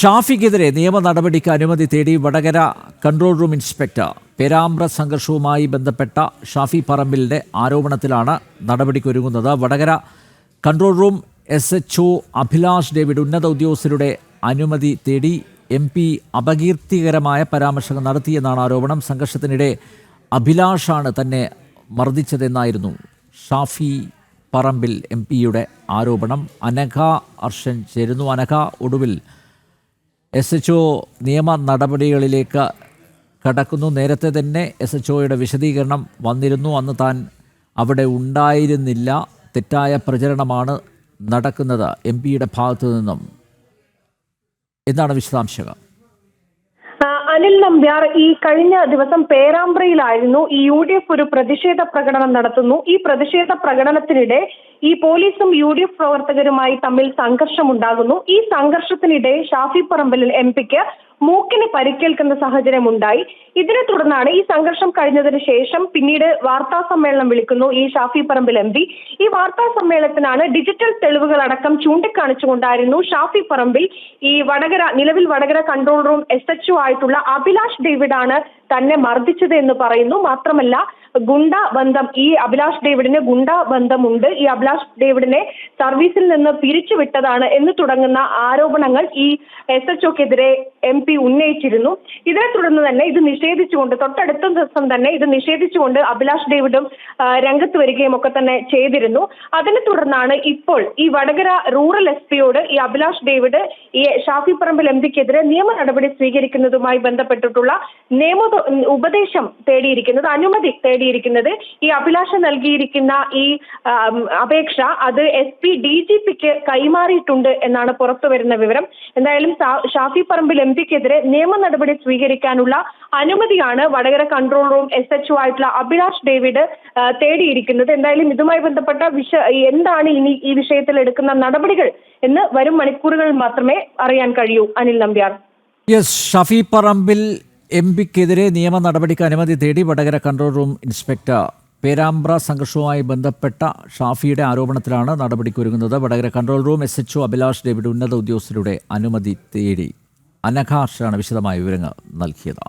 ഷാഫിക്കെതിരെ നിയമ നടപടിക്ക് അനുമതി തേടി Vadakara control room inspector. Perambra സംഘർഷവുമായി ബന്ധപ്പെട്ട ഷാഫി പറമ്പിലിന്റെ ആരോപണത്തിലാണ് നടപടിക്കൊരുങ്ങുന്നത്. Vadakara control room SHO Abhilash David ഉന്നത ഉദ്യോഗസ്ഥരുടെ അനുമതി തേടി MP അപകീർത്തികരമായ പരാമർശങ്ങൾ നടത്തിയെന്നാണ് ആരോപണം. സംഘർഷത്തിനിടെ അഭിലാഷാണ് തന്നെ മർദ്ദിച്ചതെന്നായിരുന്നു ഷാഫി പറമ്പിൽ MP-യുടെ ആരോപണം. അനഘ അർഷൻ ചേരുന്നു. അനഘ, ഒടുവിൽ SHO നിയമ നടപടികളിലേക്ക് കടക്കുന്നു. നേരത്തെ തന്നെ SHOയുടെ വിശദീകരണം വന്നിരുന്നു. അന്ന് താൻ അവിടെ ഉണ്ടായിരുന്നില്ല, തെറ്റായ പ്രചരണമാണ് നടക്കുന്നത് MP-യുടെ ഭാഗത്തു നിന്നും. എന്താണ് വിശദാംശങ്ങൾ? അനിൽ നമ്പ്യാർ, ഈ കഴിഞ്ഞ ദിവസം പേരാമ്പ്രയിലായിരുന്നു ഈ UDF ഒരു പ്രതിഷേധ പ്രകടനം നടത്തുന്നു. ഈ പ്രതിഷേധ പ്രകടനത്തിനിടെ ഈ പോലീസും UDF പ്രവർത്തകരുമായി തമ്മിൽ സംഘർഷമുണ്ടാകുന്നു. ഈ സംഘർഷത്തിനിടെ ഷാഫി പറമ്പിൽ MP-ക്ക് മൂക്കിന് പരിക്കേൽക്കുന്ന സാഹചര്യമുണ്ടായി. ഇതിനെ തുടർന്നാണ് ഈ സംഘർഷം കഴിഞ്ഞതിന് ശേഷം പിന്നീട് വാർത്താ സമ്മേളനം വിളിക്കുന്നു ഈ ഷാഫി പറമ്പിൽ MP. ഈ വാർത്താ സമ്മേളനത്തിനാണ് ഡിജിറ്റൽ തെളിവുകൾ അടക്കം ചൂണ്ടിക്കാണിച്ചുകൊണ്ടായിരുന്നു ഷാഫി പറമ്പിൽ ഈ നിലവിൽ വടകര കൺട്രോൾ റൂം SHO ആയിട്ടുള്ള അഭിലാഷ് ഡേവിഡ് ആണ് തന്നെ മർദ്ദിച്ചത് എന്ന് പറയുന്നു. മാത്രമല്ല, ഗുണ്ട ബന്ധം, ഈ അഭിലാഷ് ഡേവിഡിന് ഗുണ്ട ബന്ധമുണ്ട്, ഈ അഭിലാഷ് ഡേവിഡിനെ സർവീസിൽ നിന്ന് പിരിച്ചുവിട്ടതാണ് എന്ന് തുടങ്ങുന്ന ആരോപണങ്ങൾ ഈ SHOക്കെതിരെ MP ഉന്നയിച്ചിരുന്നു. ഇതിനെ തുടർന്ന് തന്നെ ഇത് നിഷേധിച്ചുകൊണ്ട് തൊട്ടടുത്ത ദിവസം തന്നെ ഇത് നിഷേധിച്ചുകൊണ്ട് അഭിലാഷ് ഡേവിഡും രംഗത്ത് വരികയും ഒക്കെ തന്നെ ചെയ്തിരുന്നു. അതിനെ തുടർന്നാണ് ഇപ്പോൾ ഈ വടകര റൂറൽ SP-യോട് ഈ അഭിലാഷ് ഡേവിഡ് ഈ ഷാഫി പറമ്പിൽ MP-ക്കെതിരെ നിയമ നടപടി സ്വീകരിക്കുന്നതുമായി ബന്ധപ്പെട്ടിട്ടുള്ള ഉപദേശം തേടിയിരിക്കുന്നത്, അനുമതി തേടിയിരിക്കുന്നത്. ഈ അഭിലാഷ് നൽകിയിരിക്കുന്ന ഈ അപേക്ഷ അത് SP DGP-ക്ക് കൈമാറിയിട്ടുണ്ട് എന്നാണ് പുറത്തു വരുന്ന വിവരം. എന്തായാലും ഷാഫി പറമ്പിൽ MP-ക്കെതിരെ നിയമ നടപടി സ്വീകരിക്കാനുള്ള അനുമതിയാണ് വടകര കൺട്രോൾ റൂം SHO ആയിട്ടുള്ള അഭിലാഷ് ഡേവിഡ് തേടിയിരിക്കുന്നത്. എന്തായാലും ഇതുമായി ബന്ധപ്പെട്ട എന്താണ് ഇനി ഈ വിഷയത്തിൽ എടുക്കുന്ന നടപടികൾ എന്ന് വരും മണിക്കൂറുകളിൽ മാത്രമേ അറിയാൻ കഴിയൂ. അനിൽ നമ്പ്യാർ. ഷാഫി പറമ്പിൽ MP-ക്കെതിരെ നിയമ നടപടിക്ക് അനുമതി തേടി Vadakara control room inspector. Perambra സംഘർഷവുമായി ബന്ധപ്പെട്ട ഷാഫിയുടെ ആരോപണത്തിലാണ് നടപടിക്കൊരുങ്ങുന്നത്. Vadakara control room SHO Abhilash David ഉന്നത ഉദ്യോഗസ്ഥരുടെ അനുമതി തേടി. അനഘ ഹർഷാണ് വിശദമായ വിവരങ്ങൾ നൽകിയത്.